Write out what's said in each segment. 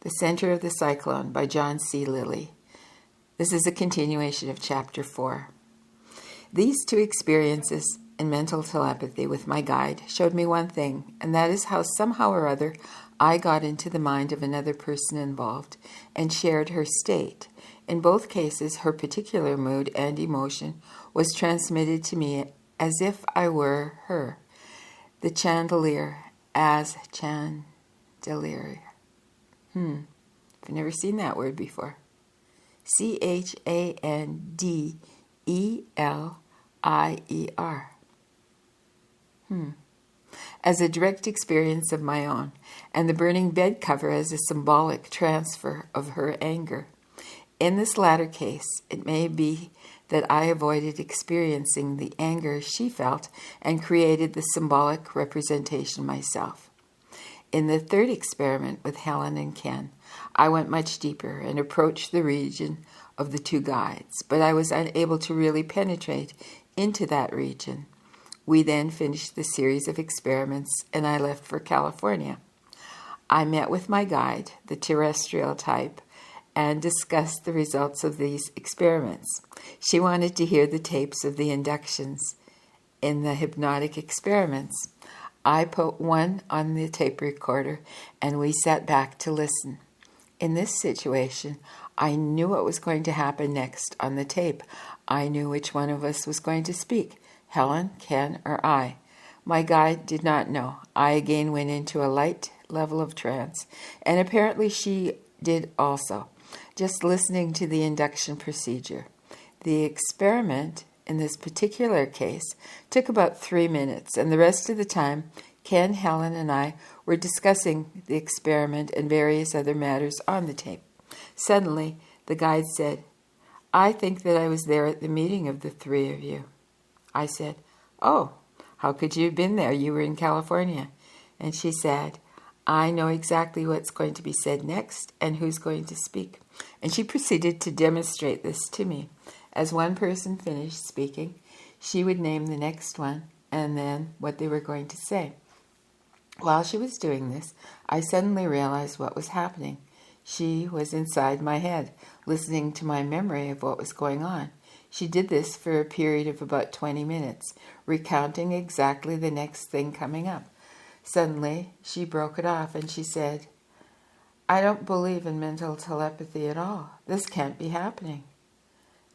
The Center of the Cyclone by John C. Lilly. This is a continuation of Chapter 4. These two experiences in mental telepathy with my guide showed me one thing, and that is how somehow or other I got into the mind of another person involved and shared her state. In both cases, her particular mood and emotion was transmitted to me as if I were her. The chandelier as chandelier. I've never seen that word before. Chandelier. As a direct experience of my own, and the burning bed cover as a symbolic transfer of her anger. In this latter case, it may be that I avoided experiencing the anger she felt and created the symbolic representation myself. In the third experiment with Helen and Ken, I went much deeper and approached the region of the two guides, but I was unable to really penetrate into that region. We then finished the series of experiments, and I left for California. I met with my guide, the terrestrial type, and discussed the results of these experiments. She wanted to hear the tapes of the inductions in the hypnotic experiments. I put one on the tape recorder, and we sat back to listen. In this situation, I knew what was going to happen next on the tape. I knew which one of us was going to speak, Helen, Ken, or I. My guide did not know. I again went into a light level of trance, and apparently she did also, just listening to the induction procedure. The experiment in this particular case took about 3 minutes, and the rest of the time, Ken, Helen, and I were discussing the experiment and various other matters on the tape. Suddenly, the guide said, "I think that I was there at the meeting of the three of you." I said, "Oh, how could you have been there? You were in California." And she said, "I know exactly what's going to be said next and who's going to speak." And she proceeded to demonstrate this to me. As one person finished speaking, she would name the next one and then what they were going to say. While she was doing this, I suddenly realized what was happening. She was inside my head, listening to my memory of what was going on. She did this for a period of about 20 minutes, recounting exactly the next thing coming up. Suddenly, she broke it off and she said, "I don't believe in mental telepathy at all. This can't be happening."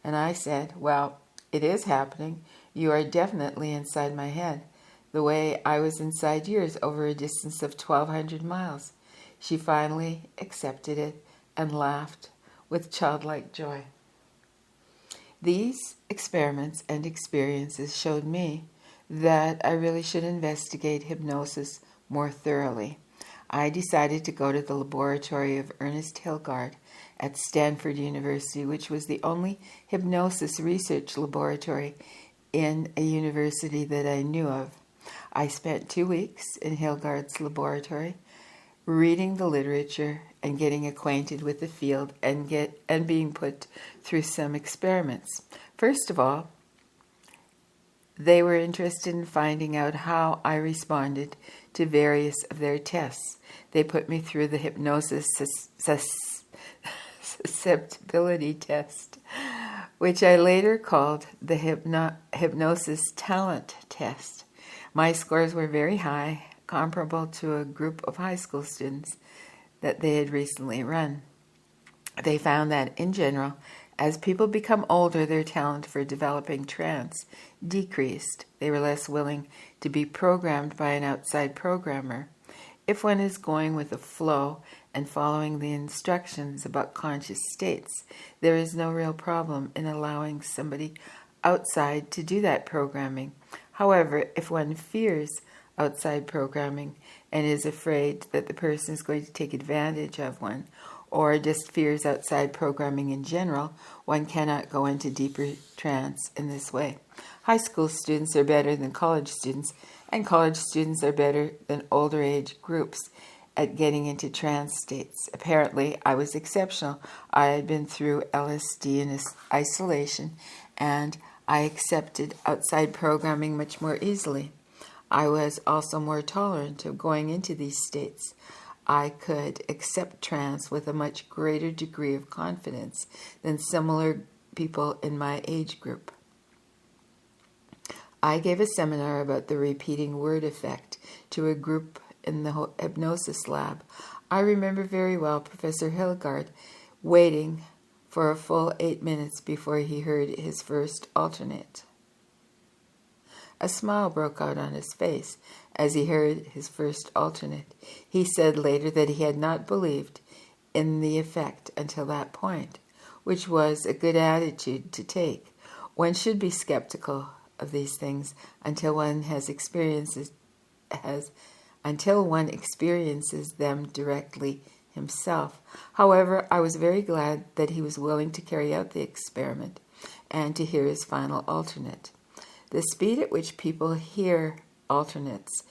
And I said, "Well, it is happening. You are definitely inside my head, the way I was inside yours over a distance of 1,200 miles. She finally accepted it and laughed with childlike joy. These experiments and experiences showed me that I really should investigate hypnosis more thoroughly. I decided to go to the laboratory of Ernest Hilgard at Stanford University, which was the only hypnosis research laboratory in a university that I knew of. I spent 2 weeks in Hilgard's laboratory, reading the literature and getting acquainted with the field and being put through some experiments. First of all, they were interested in finding out how I responded to various of their tests. They put me through the hypnosis susceptibility test, which I later called the hypnosis talent test. My scores were very high, comparable to a group of high school students that they had recently run. They found that, in general, as people become older, their talent for developing trance decreased. They were less willing to be programmed by an outside programmer. If one is going with the flow and following the instructions about conscious states, there is no real problem in allowing somebody outside to do that programming. However, if one fears outside programming and is afraid that the person is going to take advantage of one, or just fears outside programming in general, one cannot go into deeper trance in this way. High school students are better than college students, and college students are better than older age groups at getting into trance states. Apparently, I was exceptional. I had been through LSD in isolation, and I accepted outside programming much more easily. I was also more tolerant of going into these states. I could accept trance with a much greater degree of confidence than similar people in my age group. I gave a seminar about the repeating word effect to a group in the hypnosis lab. I remember very well Professor Hilgard waiting for a full 8 minutes before he heard his first alternate. A smile broke out on his face as he heard his first alternate. He said later that he had not believed in the effect until that point, which was a good attitude to take. One should be skeptical of these things until one experiences them directly himself. However, I was very glad that he was willing to carry out the experiment and to hear his final alternate. The speed at which people hear alternates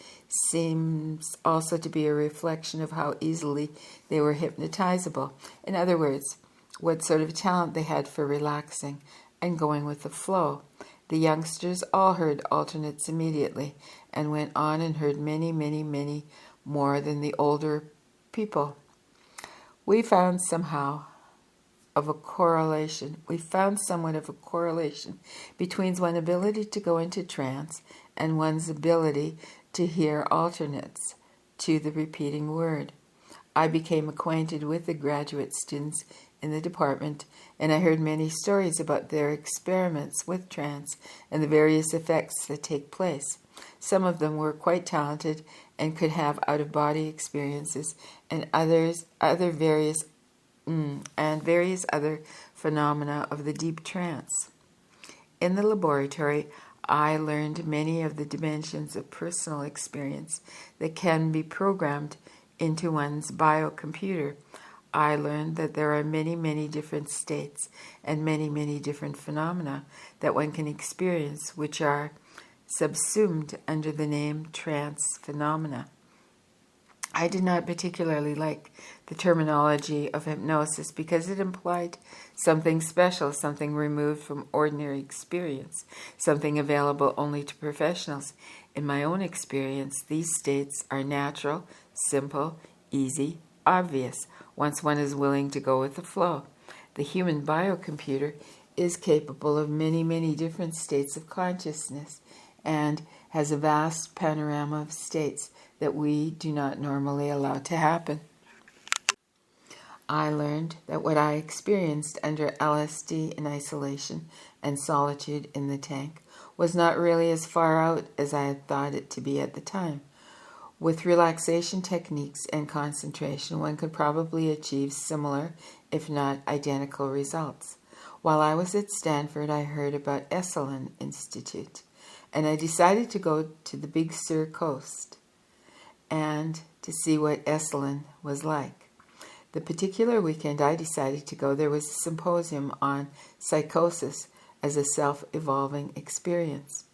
seems also to be a reflection of how easily they were hypnotizable. In other words, what sort of talent they had for relaxing and going with the flow. The youngsters all heard alternates immediately and went on and heard many, many, many more than the older people. We found somewhat of a correlation between one's ability to go into trance and one's ability to hear alternates to the repeating word. I became acquainted with the graduate students in the department, and I heard many stories about their experiments with trance and the various effects that take place. Some of them were quite talented and could have out-of-body experiences, and various other phenomena of the deep trance. In the laboratory, I learned many of the dimensions of personal experience that can be programmed into one's biocomputer. I learned that there are many, many different states and many, many different phenomena that one can experience, which are subsumed under the name trance phenomena. I did not particularly like the terminology of hypnosis because it implied something special, something removed from ordinary experience, something available only to professionals. In my own experience, these states are natural, simple, easy, obvious, once one is willing to go with the flow. The human biocomputer is capable of many, many different states of consciousness and has a vast panorama of states that we do not normally allow to happen. I learned that what I experienced under LSD in isolation and solitude in the tank was not really as far out as I had thought it to be at the time. With relaxation techniques and concentration, one could probably achieve similar, if not identical, results. While I was at Stanford, I heard about Esalen Institute, and I decided to go to the Big Sur coast and to see what Esalen was like. The particular weekend I decided to go, there was a symposium on psychosis as a self-evolving experience.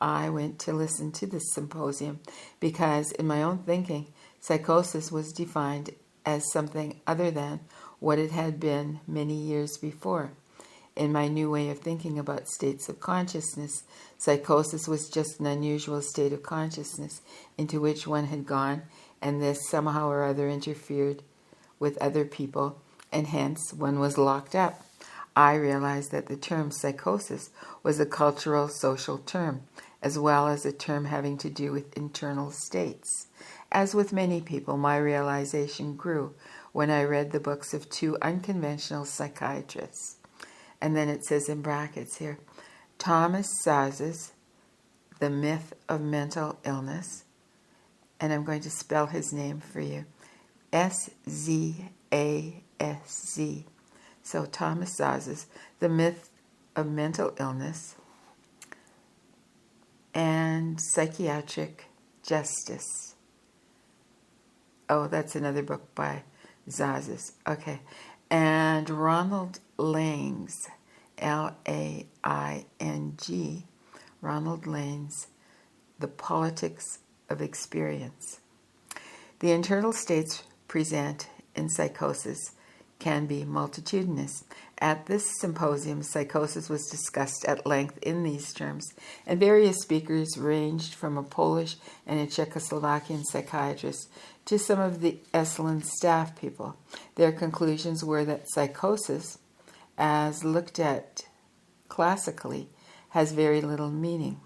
I went to listen to this symposium because, in my own thinking, psychosis was defined as something other than what it had been many years before. In my new way of thinking about states of consciousness, psychosis was just an unusual state of consciousness into which one had gone, and this somehow or other interfered with other people, and hence one was locked up. I realized that the term psychosis was a cultural, social term, as well as a term having to do with internal states. As with many people, my realization grew when I read the books of two unconventional psychiatrists. And then it says in brackets here, Thomas Szasz, The Myth of Mental Illness, and I'm going to spell his name for you, Szaszz. So Thomas Szasz, The Myth of Mental Illness, and Psychiatric Justice. Oh, that's another book by Szasz. Okay. And Ronald Laing's, Laing, Ronald Laing's The Politics of Experience. The internal states present in psychosis can be multitudinous. At this symposium, psychosis was discussed at length in these terms, and various speakers ranged from a Polish and a Czechoslovakian psychiatrist to some of the Esalen staff people. Their conclusions were that psychosis, as looked at classically, has very little meaning.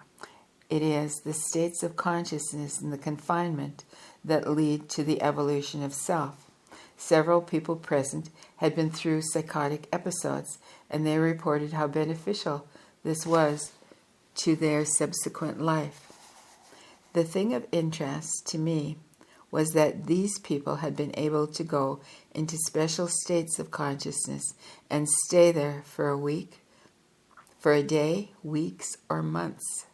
It is the states of consciousness and the confinement that lead to the evolution of self. Several people present had been through psychotic episodes, and they reported how beneficial this was to their subsequent life. The thing of interest to me was that these people had been able to go into special states of consciousness and stay there for a week, for a day, weeks, or months.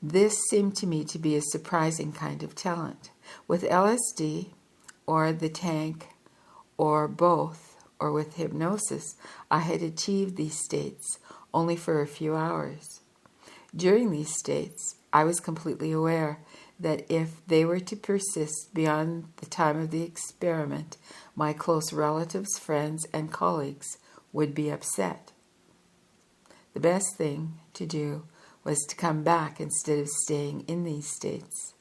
This seemed to me to be a surprising kind of talent. With LSD, or the tank, or both, or with hypnosis, I had achieved these states only for a few hours. During these states, I was completely aware that if they were to persist beyond the time of the experiment, my close relatives, friends, and colleagues would be upset. The best thing to do was to come back instead of staying in these states.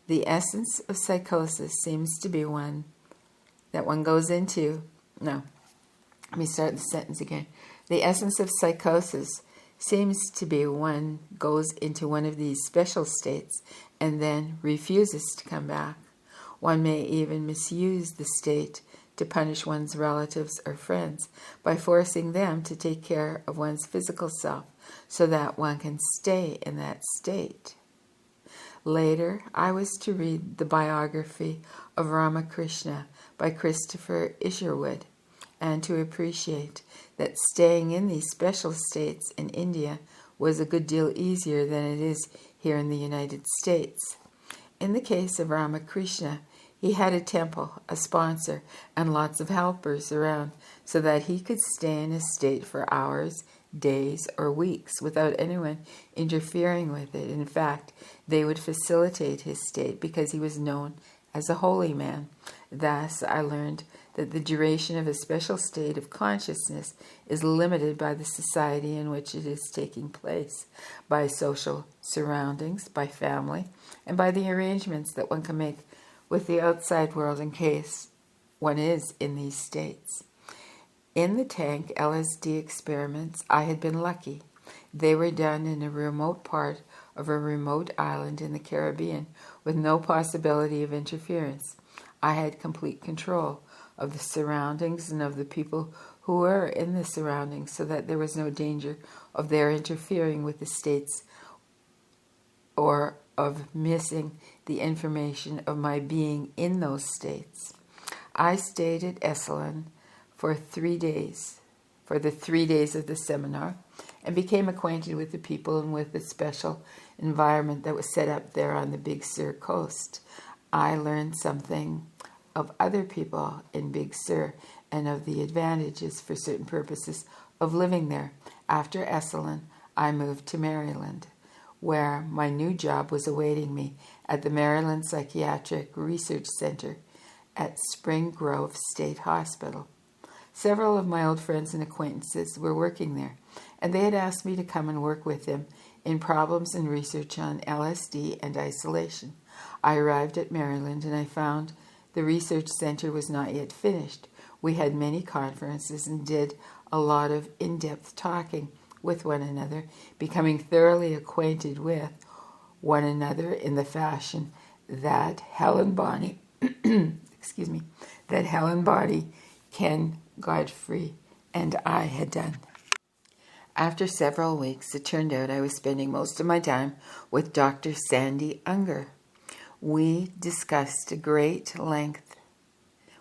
The essence of psychosis seems to be one that one goes into. No, let me start the sentence again. The essence of psychosis seems to be one goes into one of these special states and then refuses to come back. One may even misuse the state to punish one's relatives or friends by forcing them to take care of one's physical self so that one can stay in that state. Later, I was to read the biography of Ramakrishna by Christopher Isherwood and to appreciate that staying in these special states in India was a good deal easier than it is here in the United States. In the case of Ramakrishna, he had a temple, a sponsor, and lots of helpers around so that he could stay in a state for hours, days, or weeks without anyone interfering with it. In fact, they would facilitate his state because he was known as a holy man. Thus, I learned that the duration of a special state of consciousness is limited by the society in which it is taking place, by social surroundings, by family, and by the arrangements that one can make with the outside world in case one is in these states. In the tank LSD experiments, I had been lucky. They were done in a remote part of a remote island in the Caribbean with no possibility of interference. I had complete control of the surroundings and of the people who were in the surroundings so that there was no danger of their interfering with the states or of missing the information of my being in those states. I stayed at Esalen for 3 days, for the 3 days of the seminar, and became acquainted with the people and with the special environment that was set up there on the Big Sur coast. I learned something of other people in Big Sur and of the advantages for certain purposes of living there. After Esalen, I moved to Maryland, where my new job was awaiting me at the Maryland Psychiatric Research Center at Spring Grove State Hospital. Several of my old friends and acquaintances were working there, and they had asked me to come and work with them in problems and research on LSD and isolation. I arrived at Maryland and I found the research center was not yet finished. We had many conferences and did a lot of in-depth talking with one another, becoming thoroughly acquainted with one another in the fashion that Helen Bonny, Ken Godfrey, and I had done. After several weeks, it turned out I was spending most of my time with Dr. Sandy Unger. We discussed at great length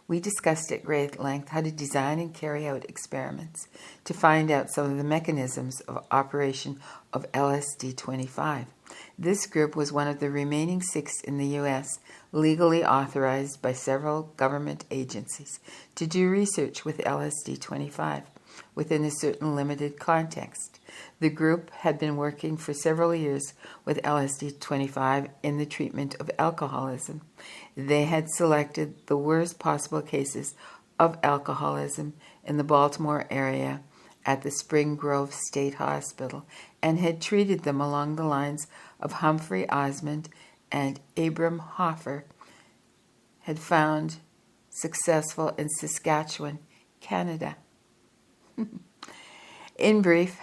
how to design and carry out experiments to find out some of the mechanisms of operation of LSD-25. This group was one of the remaining 6 in the U.S. legally authorized by several government agencies to do research with LSD-25 within a certain limited context. The group had been working for several years with LSD-25 in the treatment of alcoholism. They had selected the worst possible cases of alcoholism in the Baltimore area at the Spring Grove State Hospital and had treated them along the lines of Humphrey Osmond and Abram Hoffer had found successful in Saskatchewan, Canada. In brief,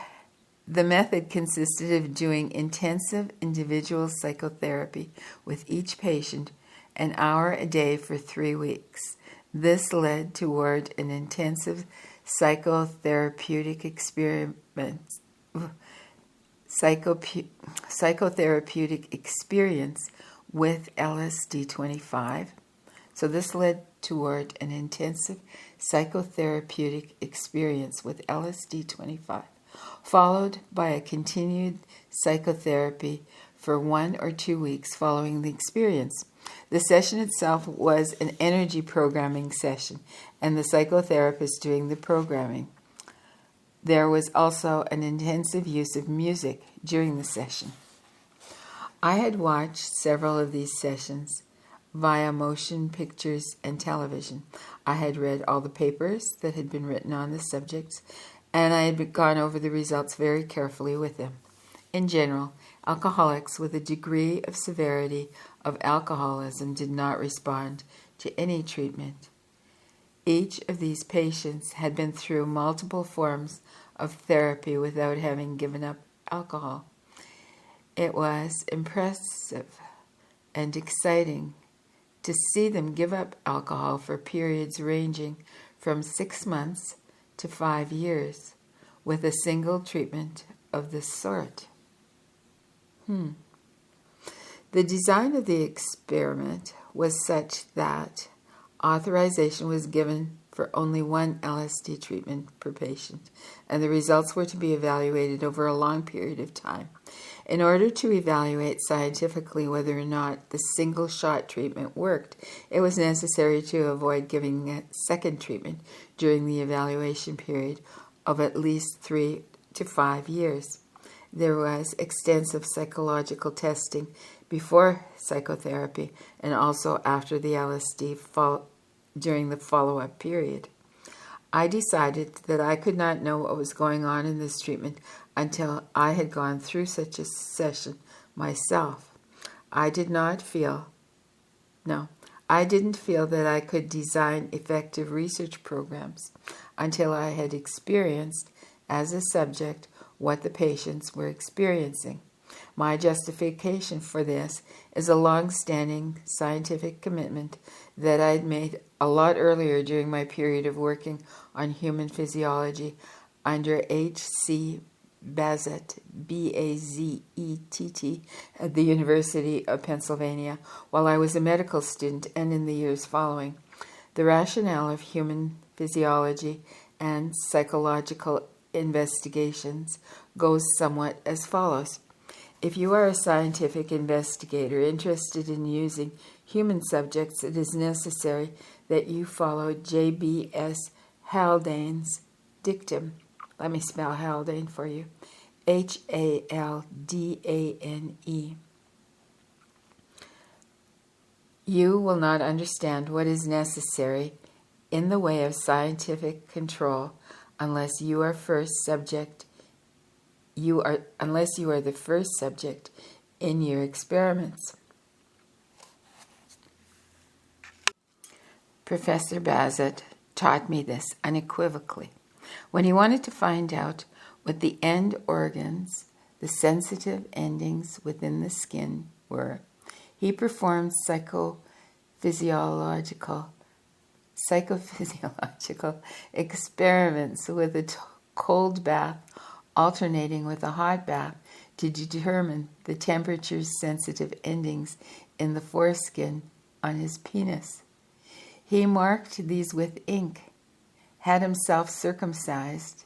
the method consisted of doing intensive individual psychotherapy with each patient an hour a day for 3 weeks. This led toward an intensive psychotherapeutic experience with LSD-25. So this led toward an intensive psychotherapeutic experience with LSD-25, followed by a continued psychotherapy for 1 or 2 weeks following the experience. The session itself was an energy programming session, and the psychotherapist doing the programming. There was also an intensive use of music during the session. I had watched several of these sessions via motion pictures and television. I had read all the papers that had been written on the subjects, and I had gone over the results very carefully with them. In general, alcoholics with a degree of severity of alcoholism did not respond to any treatment. Each of these patients had been through multiple forms of therapy without having given up alcohol. It was impressive and exciting to see them give up alcohol for periods ranging from 6 months to 5 years with a single treatment of this sort. The design of the experiment was such that authorization was given for only 1 LSD treatment per patient, and the results were to be evaluated over a long period of time. In order to evaluate scientifically whether or not the single-shot treatment worked, it was necessary to avoid giving a second treatment during the evaluation period of at least 3 to 5 years. There was extensive psychological testing before psychotherapy and also after the LSD during the follow-up period. I decided that I could not know what was going on in this treatment until I had gone through such a session myself. I didn't feel that I could design effective research programs until I had experienced as a subject what the patients were experiencing. My justification for this is a long-standing scientific commitment that I'd made a lot earlier during my period of working on human physiology under H.C. Bazett, B-A-Z-E-T-T, at the University of Pennsylvania, while I was a medical student and in the years following. The rationale of human physiology and psychological investigations goes somewhat as follows. If you are a scientific investigator interested in using human subjects, it is necessary that you follow J.B.S. Haldane's dictum. Let me spell Haldane for you. H-A-L-D-A-N-E. You will not understand what is necessary in the way of scientific control unless you are the first subject in your experiments. Professor Bazett taught me this unequivocally. When he wanted to find out what the end organs, the sensitive endings within the skin, were, he performed psychophysiological experiments with a cold bath alternating with a hot bath to determine the temperature-sensitive endings in the foreskin on his penis. He marked these with ink, had himself circumcised,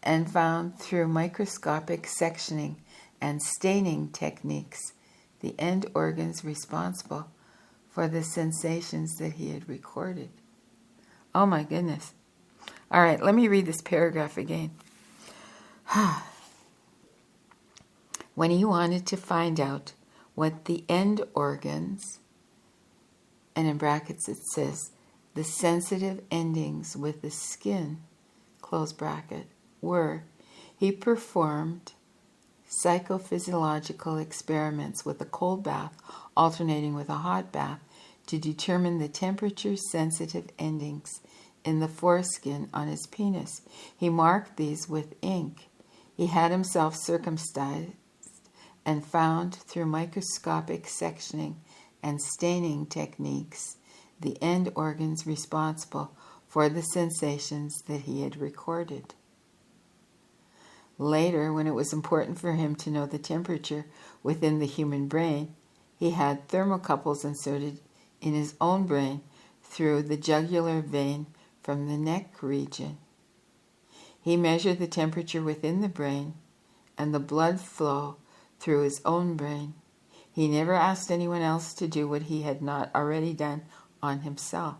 and found through microscopic sectioning and staining techniques the end organs responsible for the sensations that he had recorded. Oh my goodness. All right, let me read this paragraph again. When he wanted to find out what the end organs, and in brackets it says The sensitive endings with the skin, close bracket, were he performed psychophysiological experiments with a cold bath alternating with a hot bath to determine the temperature-sensitive endings in the foreskin on his penis. He marked these with ink. He had himself circumcised and found through microscopic sectioning and staining techniques the end organs responsible for the sensations that he had recorded. Later, when it was important for him to know the temperature within the human brain, he had thermocouples inserted in his own brain through the jugular vein from the neck region. He measured the temperature within the brain and the blood flow through his own brain. He never asked anyone else to do what he had not already done on himself.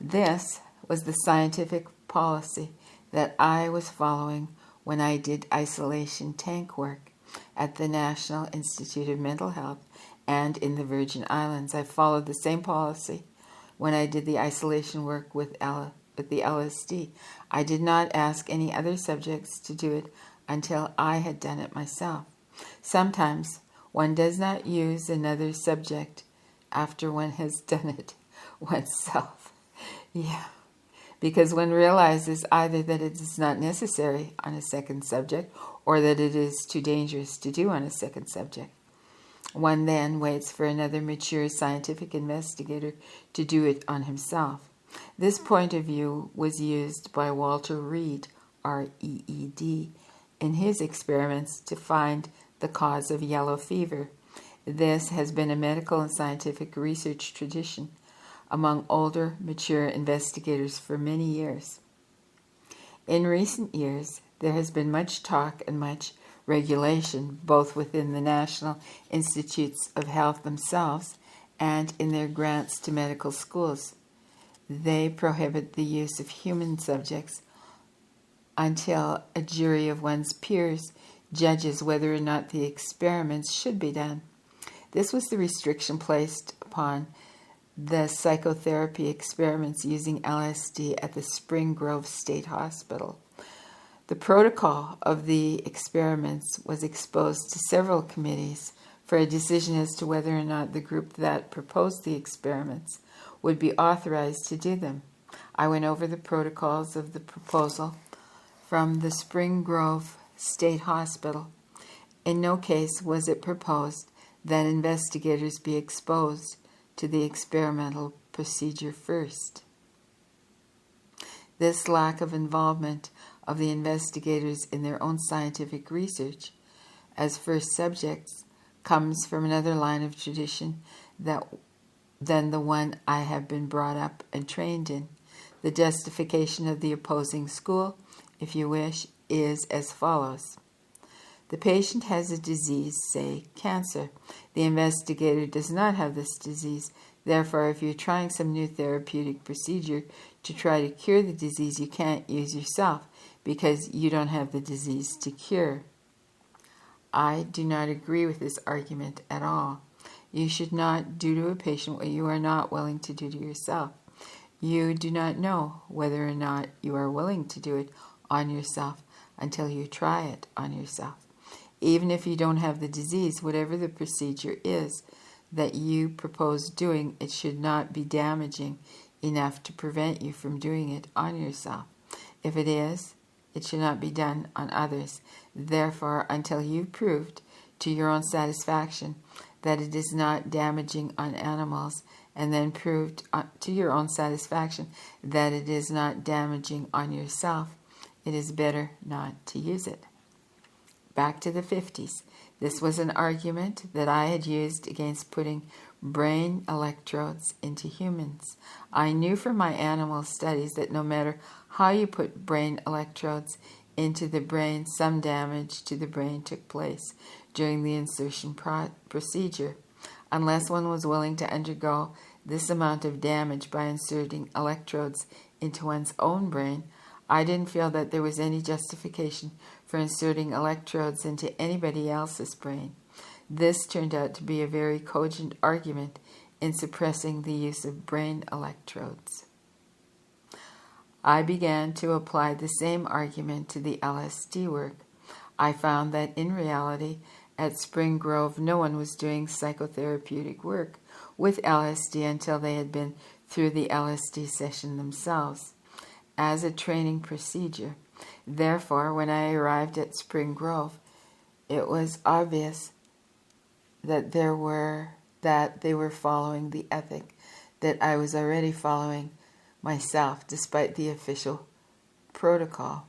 This was the scientific policy that I was following when I did isolation tank work at the National Institute of Mental Health and in the Virgin Islands. I followed the same policy when I did the isolation work with the LSD. I did not ask any other subjects to do it until I had done it myself. Sometimes one does not use another subject after one has done it oneself. Yeah. Because one realizes either that it is not necessary on a second subject or that it is too dangerous to do on a second subject. One then waits for another mature scientific investigator to do it on himself. This point of view was used by Walter Reed, R-E-E-D, in his experiments to find the cause of yellow fever. This has been a medical and scientific research tradition among older, mature investigators for many years. In recent years, there has been much talk and much regulation, both within the National Institutes of Health themselves and in their grants to medical schools. They prohibit the use of human subjects until a jury of one's peers judges whether or not the experiments should be done. This was the restriction placed upon the psychotherapy experiments using LSD at the Spring Grove State Hospital. The protocol of the experiments was exposed to several committees for a decision as to whether or not the group that proposed the experiments would be authorized to do them. I went over the protocols of the proposal from the Spring Grove State Hospital. In no case was it proposed that investigators be exposed to the experimental procedure first. This lack of involvement of the investigators in their own scientific research as first subjects comes from another line of tradition than the one I have been brought up and trained in. The justification of the opposing school, if you wish, is as follows. The patient has a disease, say cancer. The investigator does not have this disease. Therefore, if you're trying some new therapeutic procedure to try to cure the disease, you can't use yourself because you don't have the disease to cure. I do not agree with this argument at all. You should not do to a patient what you are not willing to do to yourself. You do not know whether or not you are willing to do it on yourself until you try it on yourself. Even if you don't have the disease, whatever the procedure is that you propose doing, it should not be damaging enough to prevent you from doing it on yourself. If it is, it should not be done on others. Therefore, until you've proved to your own satisfaction that it is not damaging on animals, and then proved to your own satisfaction that it is not damaging on yourself, it is better not to use it. Back to the 50s. This was an argument that I had used against putting brain electrodes into humans. I knew from my animal studies that no matter how you put brain electrodes into the brain, some damage to the brain took place during the insertion procedure. Unless one was willing to undergo this amount of damage by inserting electrodes into one's own brain, I didn't feel that there was any justification for inserting electrodes into anybody else's brain. This turned out to be a very cogent argument in suppressing the use of brain electrodes. I began to apply the same argument to the LSD work. I found that in reality, at Spring Grove, no one was doing psychotherapeutic work with LSD until they had been through the LSD session themselves as a training procedure. Therefore, when I arrived at Spring Grove, it was obvious that they were following the ethic that I was already following myself, despite the official protocol.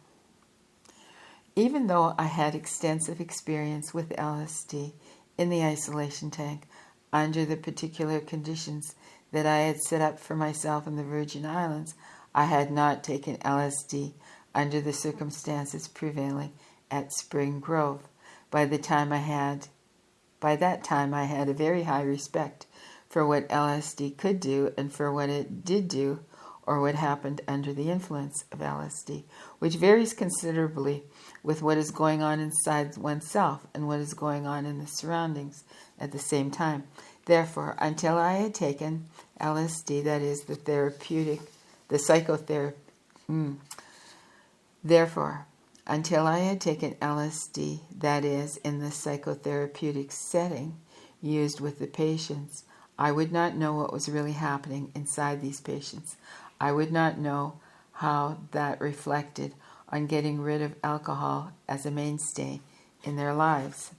Even though I had extensive experience with LSD in the isolation tank under the particular conditions that I had set up for myself in the Virgin Islands, I had not taken LSD under the circumstances prevailing at Spring Grove. By that time I had a very high respect for what LSD could do and for what it did do or what happened under the influence of LSD, which varies considerably with what is going on inside oneself and what is going on in the surroundings at the same time. Therefore, until I had taken LSD, that is, Therefore, until I had taken LSD, that is, in the psychotherapeutic setting used with the patients, I would not know what was really happening inside these patients. I would not know how that reflected on getting rid of alcohol as a mainstay in their lives.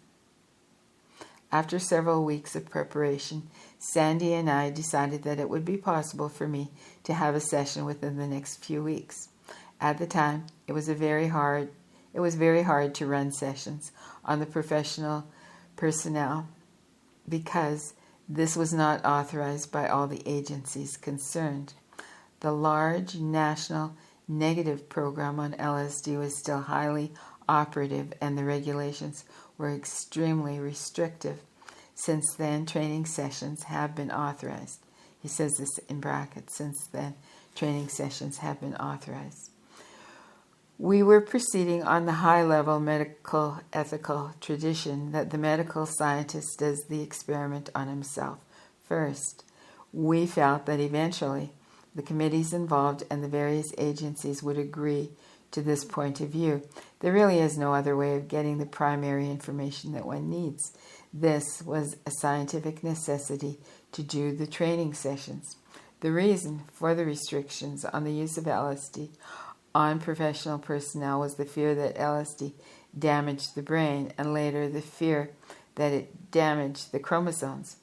After several weeks of preparation, Sandy and I decided that it would be possible for me to have a session within the next few weeks. At the time, it was very hard to run sessions on the professional personnel because this was not authorized by all the agencies concerned. The large national negative program on LSD was still highly operative and the regulations were extremely restrictive. Since then, training sessions have been authorized. He says this in brackets, since then, training sessions have been authorized. We were proceeding on the high-level medical ethical tradition that the medical scientist does the experiment on himself first. We felt that eventually the committees involved and the various agencies would agree to this point of view. There really is no other way of getting the primary information that one needs. This was a scientific necessity to do the training sessions. The reason for the restrictions on the use of LSD on professional personnel was the fear that LSD damaged the brain and later the fear that it damaged the chromosomes.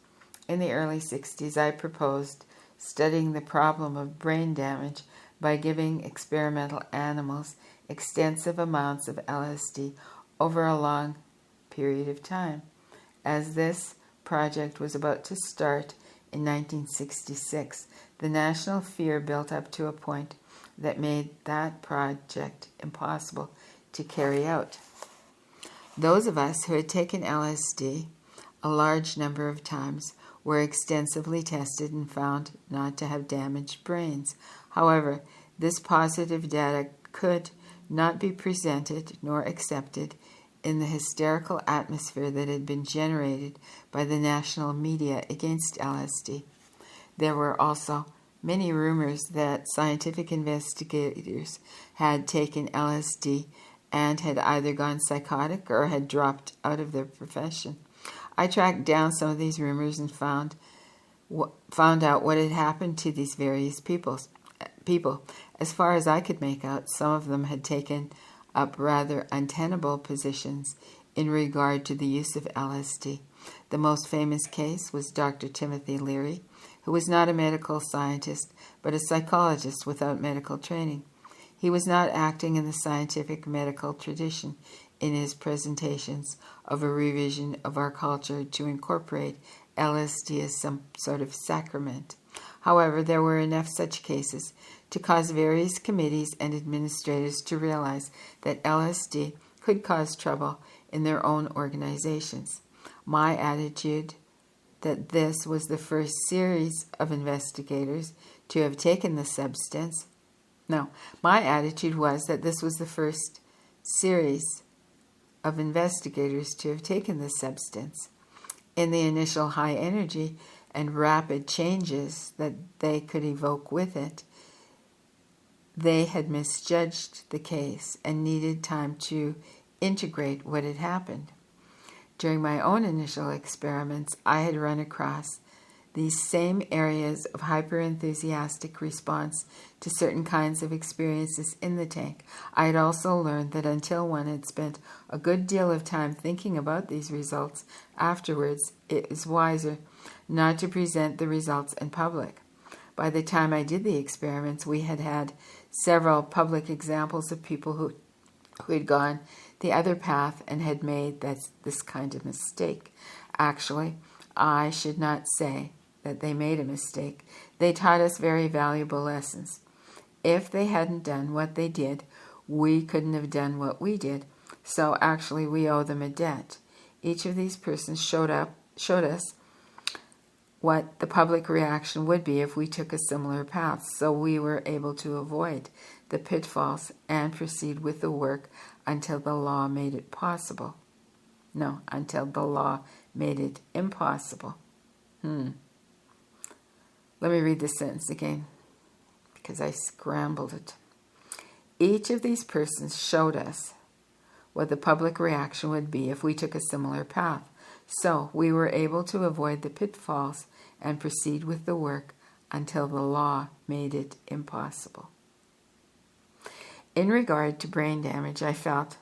In the early 60s, I proposed studying the problem of brain damage by giving experimental animals extensive amounts of LSD over a long period of time. As this project was about to start in 1966, the national fear built up to a point that made that project impossible to carry out. Those of us who had taken LSD a large number of times were extensively tested and found not to have damaged brains. However, this positive data could not be presented nor accepted in the hysterical atmosphere that had been generated by the national media against LSD. There were also many rumors that scientific investigators had taken LSD and had either gone psychotic or had dropped out of their profession. I tracked down some of these rumors and found out what had happened to these various people. As far as I could make out, some of them had taken up rather untenable positions in regard to the use of LSD. The most famous case was Dr. Timothy Leary, who was not a medical scientist, but a psychologist without medical training. He was not acting in the scientific medical tradition in his presentations of a revision of our culture to incorporate LSD as some sort of sacrament. However, there were enough such cases to cause various committees and administrators to realize that LSD could cause trouble in their own organizations. My attitude that this was the first series of investigators to have taken the substance. No, my attitude was that this was the first series of investigators to have taken the substance. In the initial high energy and rapid changes that they could evoke with it, they had misjudged the case and needed time to integrate what had happened. During my own initial experiments, I had run across these same areas of hyper-enthusiastic response to certain kinds of experiences in the tank. I had also learned that until one had spent a good deal of time thinking about these results afterwards, it is wiser not to present the results in public. By the time I did the experiments, we had had several public examples of people who had gone the other path and had made this kind of mistake. Actually, I should not say that they made a mistake. They taught us very valuable lessons. If they hadn't done what they did, we couldn't have done what we did. So actually, we owe them a debt. Each of these persons showed us what the public reaction would be if we took a similar path, so we were able to avoid the pitfalls and proceed with the work until the law made it possible. No, until the law made it impossible. Let me read this sentence again, because I scrambled it. Each of these persons showed us what the public reaction would be if we took a similar path, so we were able to avoid the pitfalls and proceed with the work until the law made it impossible. In regard to brain damage, I felt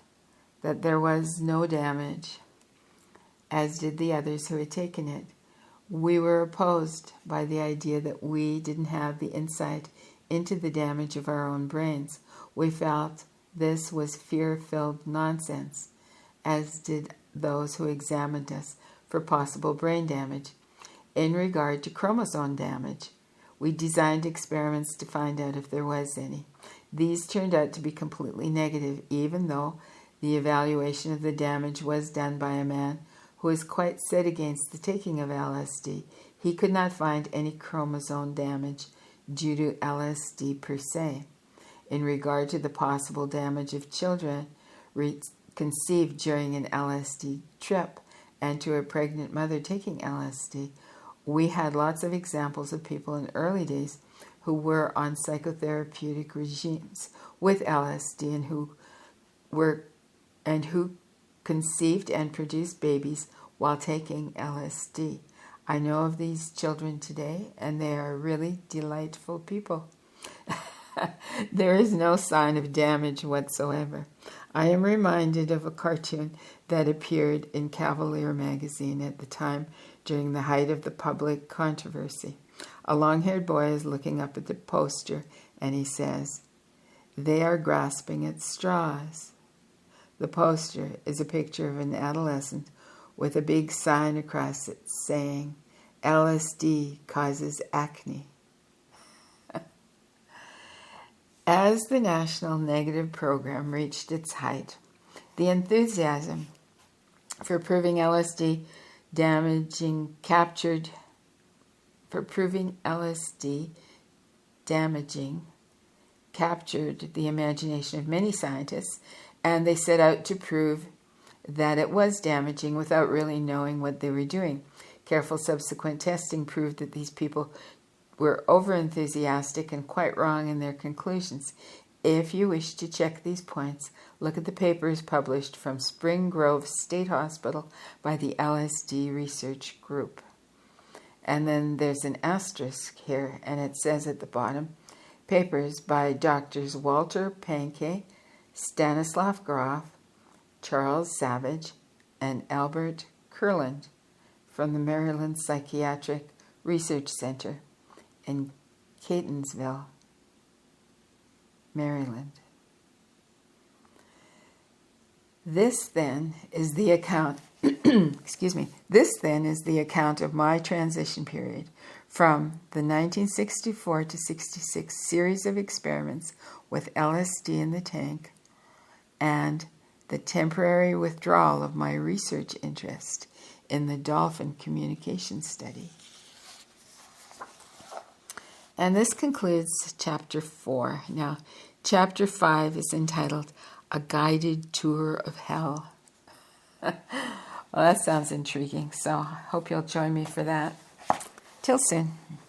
that there was no damage, as did the others who had taken it. We were opposed by the idea that we didn't have the insight into the damage of our own brains. We felt this was fear-filled nonsense, as did those who examined us for possible brain damage. In regard to chromosome damage, we designed experiments to find out if there was any. These turned out to be completely negative, even though the evaluation of the damage was done by a man who was quite set against the taking of LSD. He could not find any chromosome damage due to LSD per se. In regard to the possible damage of children conceived during an LSD trip and to a pregnant mother taking LSD, we had lots of examples of people in early days who were on psychotherapeutic regimes with LSD and who conceived and produced babies while taking LSD. I know of these children today, and they are really delightful people. There is no sign of damage whatsoever. I am reminded of a cartoon that appeared in Cavalier magazine at the time during the height of the public controversy. A long-haired boy is looking up at the poster, and he says, "They are grasping at straws." The poster is a picture of an adolescent with a big sign across it saying, "LSD causes acne." As the national negative program reached its height, the enthusiasm for proving LSD damaging captured the imagination of many scientists, and they set out to prove that it was damaging without really knowing what they were doing. Careful subsequent testing proved that these people were over-enthusiastic and quite wrong in their conclusions. If you wish to check these points, look at the papers published from Spring Grove State Hospital by the LSD Research Group. And then there's an asterisk here, and it says at the bottom, papers by Drs. Walter Pankey, Stanislav Grof, Charles Savage, and Albert Kurland from the Maryland Psychiatric Research Center in Catonsville, Maryland. This then is the account This then is the account of my transition period from the 1964 to 66 series of experiments with LSD in the tank and the temporary withdrawal of my research interest in the dolphin communication study. And this concludes Chapter 4. Now, Chapter 5 is entitled A Guided Tour of Hell. Well, that sounds intriguing, so I hope you'll join me for that. Till Till soon.